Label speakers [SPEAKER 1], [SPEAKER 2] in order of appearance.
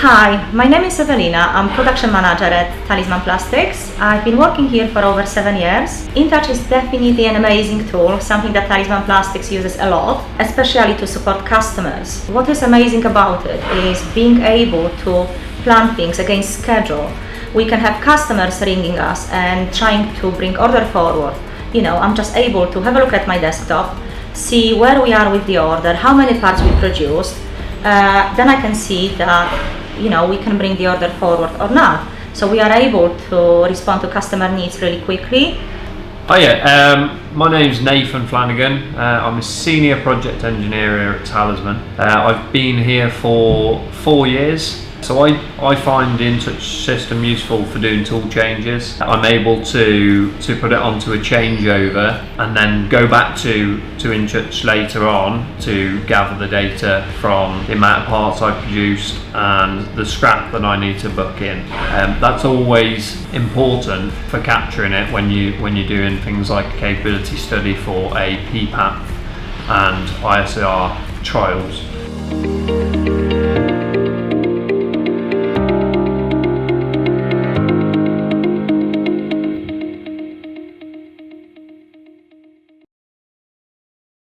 [SPEAKER 1] Hi, my name is Evelina. I'm production manager at Talisman Plastics. I've been working here for over 7 years. Intouch is definitely an amazing tool, something that Talisman Plastics uses a lot, especially to support customers. What is amazing about it is being able to plan things against schedule. We can have customers ringing us and trying to bring order forward. I'm just able to have a look at my desktop, see where we are with the order, how many parts we produced. Then I can see that we can bring the order forward or not. So we are able to respond to customer needs really quickly.
[SPEAKER 2] My name's Nathan Flanagan. I'm a senior project engineer here at Talisman. I've been here for 4 years. So I find the Intouch system useful for doing tool changes. I'm able to put it onto a changeover and then go back to Intouch later on to gather the data from the amount of parts I produced and the scrap that I need to book in. That's always important for capturing it when you're doing things like a capability study for a PPAP and ISR trials.